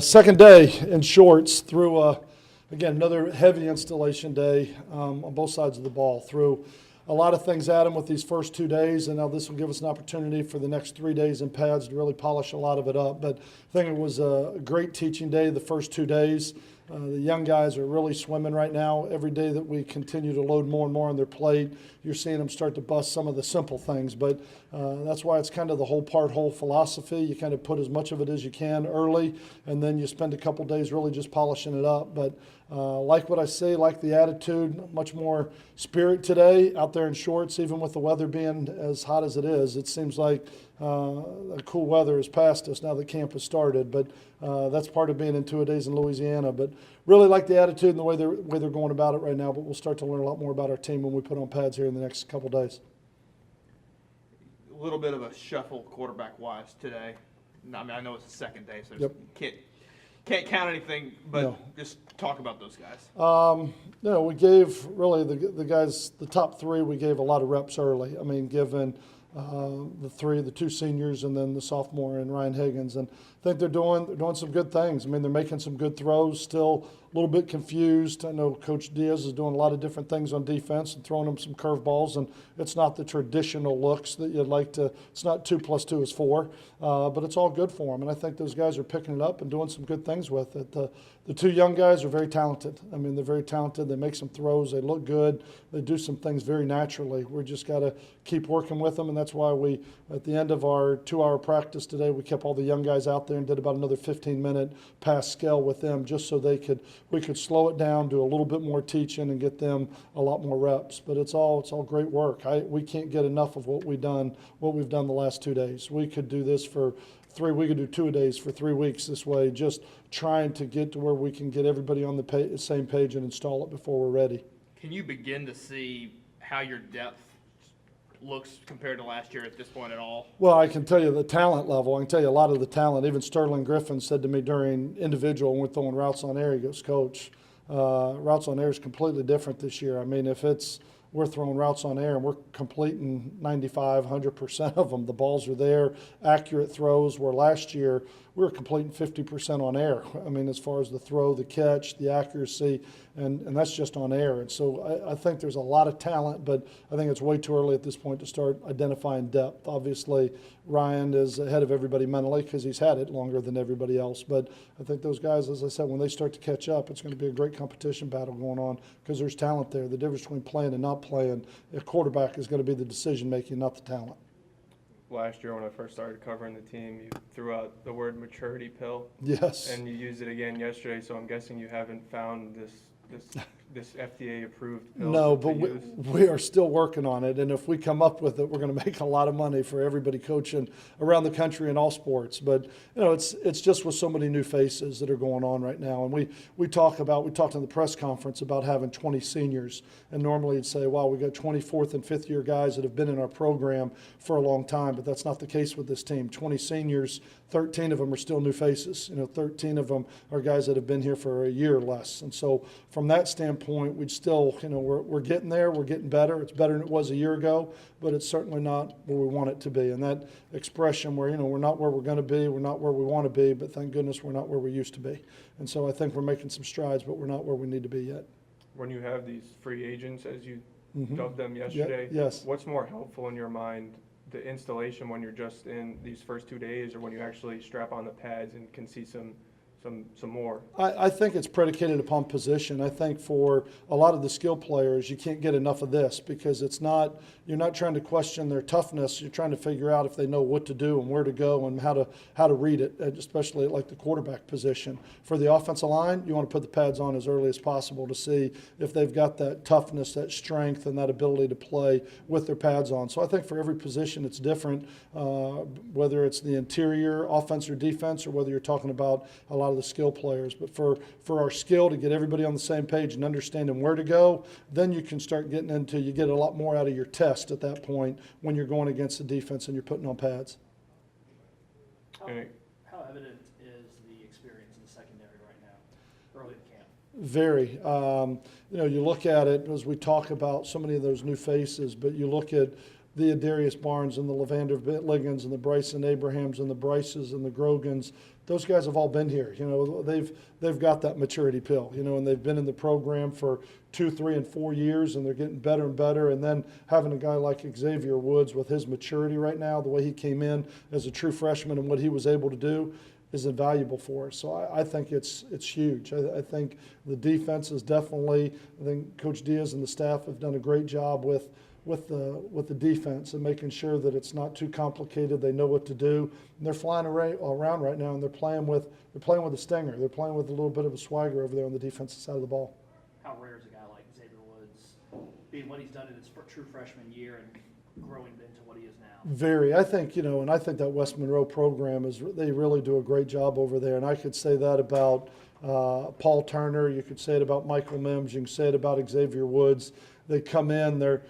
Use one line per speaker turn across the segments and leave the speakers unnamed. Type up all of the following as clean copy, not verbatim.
Second day in shorts through, again, another heavy installation day on both sides of the ball. Threw a lot of things at them with these first 2 days, and now this will give us an opportunity for the next 3 days in pads to really polish a lot of it up. But I think it was a great teaching day the first 2 days. The young guys are really swimming right now. Every day that we continue to load more and more on their plate, you're seeing them start to bust some of the simple things. But that's why it's kind of the whole philosophy. You kind of put as much of it as you can early, and then you spend a couple days really just polishing it up. But like what I see, like the attitude, much more spirit today out there in shorts, even with the weather being as hot as it is. It seems like the cool weather is past us now that camp has started, but that's part of being in 2 days in Louisiana. But really like the attitude and the way they're going about it right now, but we'll start to learn a lot more about our team when we put on pads here in the next couple days.
A little bit of a shuffle quarterback-wise today. I mean, I know it's the second day, so can't count anything, but just talk about those guys.
We gave really the guys, the top three, we gave a lot of reps early. I mean, given the two seniors and then the sophomore and Ryan Higgins, and I think they're doing some good things. I mean, they're making some good throws. Still a little bit confused. I know Coach Diaz is doing a lot of different things on defense and throwing them some curveballs, and it's not the traditional looks that you'd like to. It's not 2 + 2 is 4, but it's all good for them. And I think those guys are picking it up and doing some good things with it. The two young guys are very talented. I mean, they're very talented. They make some throws. They look good. They do some things very naturally. We just got to keep working with them, and that's why we, at the end of our 2-hour practice today, we kept all the young guys out there and did about another 15-minute pass scale with them, just so we could slow it down, do a little bit more teaching, and get them a lot more reps. But it's all great work. We can't get enough of what we've done the last 2 days. We could do this for we could do 2 days for 3 weeks this way, just trying to get to where we can get everybody on the same page and install it before we're ready.
Can you begin to see how your depth looks compared to last year at this point at all?
Well, I can tell you the talent level. I can tell you a lot of the talent. Even Sterling Griffin said to me during individual when we're throwing routes on air, he goes, "Coach, routes on air is completely different this year. I mean, if we're throwing routes on air and we're completing 95, 100% of them. The balls are there, accurate throws, where last year we were completing 50% on air. I mean, as far as the throw, the catch, the accuracy, and that's just on air. And so I think there's a lot of talent, but I think it's way too early at this point to start identifying depth. Obviously, Ryan is ahead of everybody mentally because he's had it longer than everybody else. But I think those guys, as I said, when they start to catch up, it's going to be a great competition battle going on because there's talent there. The difference between playing and not playing, a quarterback is going to be the decision-making, not the talent.
Last year when I first started covering the team, you threw out the word maturity pill.
Yes.
And you used it again yesterday, so I'm guessing you haven't found this FDA-approved pill.
No, but we are still working on it, and if we come up with it, we're going to make a lot of money for everybody coaching around the country in all sports. But it's just with so many new faces that are going on right now, and we talked in the press conference about having 20 seniors, and normally you'd say, wow, we got 24th and 5th year guys that have been in our program for a long time, but that's not the case with this team. 20 seniors, 13 of them are still new faces. 13 of them are guys that have been here for a year or less, and so from that standpoint, we'd still, we're getting there. We're getting better. It's better than it was a year ago, but it's certainly not where we want it to be. And that expression where, we're not where we're going to be, we're not where we want to be, but thank goodness we're not where we used to be. And so I think we're making some strides, but we're not where we need to be yet.
When you have these free agents, as you dubbed them yesterday,
yes.
What's more helpful in your mind, the installation when you're just in these first 2 days, or when you actually strap on the pads and can see some more?
I think it's predicated upon position. I think for a lot of the skill players, you can't get enough of this because you're not trying to question their toughness. You're trying to figure out if they know what to do and where to go and how to read it, especially at like the quarterback position. For the offensive line, you want to put the pads on as early as possible to see if they've got that toughness, that strength, and that ability to play with their pads on. So I think for every position it's different, whether it's the interior, offense or defense, or whether you're talking about a lot of the skill players. But for our skill to get everybody on the same page and understanding where to go, then you can start getting into, you get a lot more out of your test at that point when you're going against the defense and you're putting on pads.
How evident is the experience in the secondary right now, early in camp?
Very. You look at it as we talk about so many of those new faces, but you look at the Adarius Barnes and the Levander Liggins and the Bryson Abrahams and the Bryces and the Grogans. those guys have all been here. You know, they've got that maturity pill, you know, and they've been in the program for 2, 3, and 4 years, and they're getting better and better. And then having a guy like Xavier Woods with his maturity right now, the way he came in as a true freshman and what he was able to do, is invaluable for us. So I think it's huge. I think the defense is definitely, I think Coach Diaz and the staff have done a great job with the defense and making sure that it's not too complicated. They know what to do. And they're flying around right now, and they're playing with a stinger. They're playing with a little bit of a swagger over there on the defensive side of the ball.
How rare is a guy like Xavier Woods being what he's done in his true freshman year and growing into what he is now?
Very. I think, you know, and I think that West Monroe program they really do a great job over there. And I could say that about Paul Turner. You could say it about Michael Mims. You can say it about Xavier Woods. They come in, they're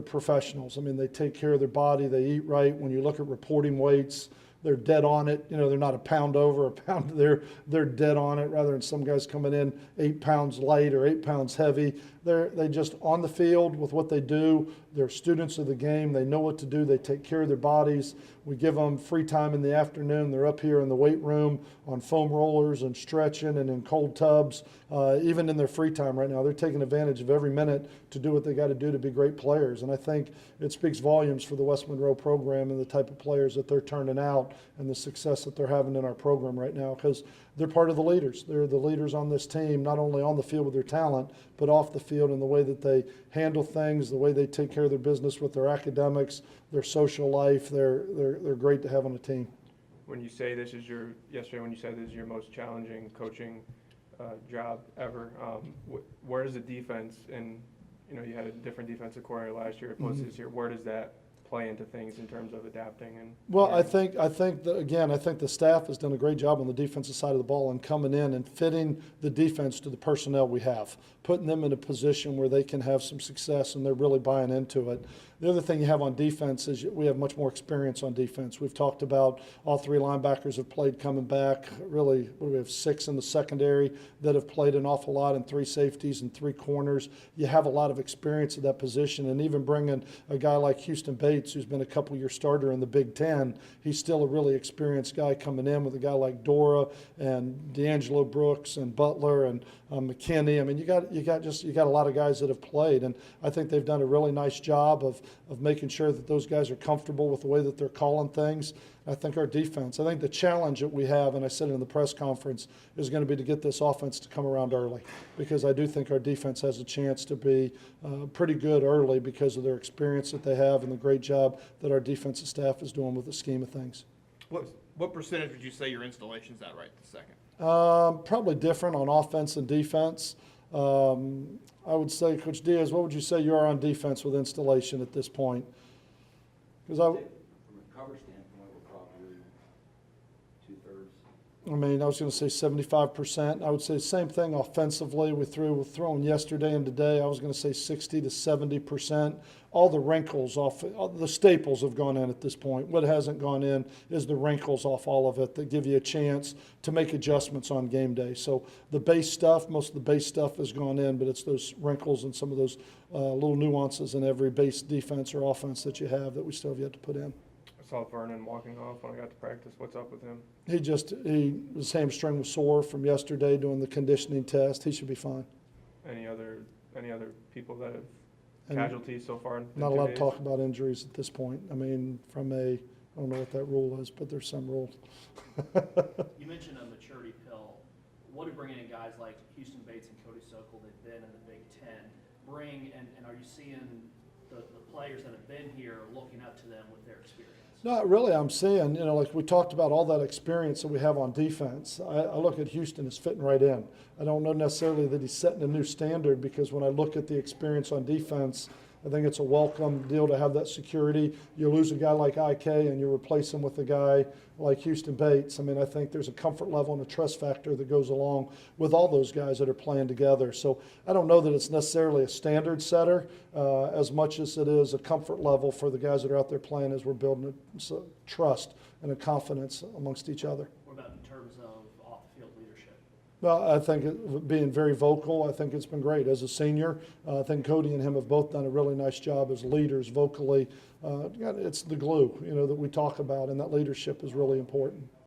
professionals. I mean, they take care of their body. They eat right. When you look at reporting weights, they're dead on it. You know, they're not a pound over, a pound. They're dead on it, rather than some guys coming in 8 pounds light or 8 pounds heavy. They just on the field with what they do. They're students of the game. They know what to do. They take care of their bodies. We give them free time in the afternoon. They're up here in the weight room on foam rollers and stretching and in cold tubs. Even in their free time right now, they're taking advantage of every minute to do what they got to do to be great players. And I think it speaks volumes for the West Monroe program and the type of players that they're turning out and the success that they're having in our program right now, because they're part of the leaders. They're the leaders on this team, not only on the field with their talent, but off the field in the way that they handle things, the way they take care of their business with their academics, their social life. They're great to have on the team.
When you say this is yesterday when you said this is your most challenging coaching job ever, where does the defense, and you know you had a different defensive coordinator last year opposed to this year, where does that play into things in terms of adapting? And
well, I think the staff has done a great job on the defensive side of the ball and coming in and fitting the defense to the personnel we have, putting them in a position where they can have some success, and they're really buying into it. The other thing you have on defense is we have much more experience on defense. We've talked about all 3 linebackers have played coming back. Really, we have 6 in the secondary that have played an awful lot, and 3 safeties and 3 corners. You have a lot of experience at that position, and even bringing a guy like Houston Bates, who's been a couple-year starter in the Big Ten, he's still a really experienced guy coming in with a guy like Dora and D'Angelo Brooks and Butler and McKinney. I mean, you got a lot of guys that have played, and I think they've done a really nice job of making sure that those guys are comfortable with the way that they're calling things. I think our defense, I think the challenge that we have, and I said it in the press conference, is going to be to get this offense to come around early, because I do think our defense has a chance to be pretty good early because of their experience that they have and the great job that our defensive staff is doing with the scheme of things.
What percentage would you say your installation's at right this second?
Probably different on offense and defense. I would say, Coach Diaz, what would you say you are on defense with installation at this point? Because
From a cover standpoint, we're probably 2/3.
I mean, I was going to say 75%. I would say the same thing offensively. We're throwing yesterday and today. I was going to say 60 to 70%. All the wrinkles off, all the staples have gone in at this point. What hasn't gone in is the wrinkles off all of it that give you a chance to make adjustments on game day. So the base stuff, most of the base stuff has gone in, but it's those wrinkles and some of those little nuances in every base defense or offense that you have that we still have yet to put in.
I saw Vernon walking off when I got to practice. What's up with him?
His hamstring was sore from yesterday doing the conditioning test. He should be fine.
Any other people that have casualties so far?
Not allowed to talk about injuries at this point. I mean, I don't know what that rule is, but there's some rules.
You mentioned a maturity pill. What do bringing in guys like Houston Bates and Cody Sokol, they've been in the Big Ten, bring, and are you seeing the players that have been here looking up to them with their experience?
Not really. I'm seeing, like we talked about all that experience that we have on defense. I look at Houston as fitting right in. I don't know necessarily that he's setting a new standard, because when I look at the experience on defense, I think it's a welcome deal to have that security. You lose a guy like IK and you replace him with a guy like Houston Bates. I mean, I think there's a comfort level and a trust factor that goes along with all those guys that are playing together. So I don't know that it's necessarily a standard setter as much as it is a comfort level for the guys that are out there playing, as we're building a trust and a confidence amongst each other.
What about in terms of off-the-field leadership?
Well, I think being very vocal, I think it's been great. As a senior, I think Cody and him have both done a really nice job as leaders vocally. It's the glue, that we talk about, and that leadership is really important.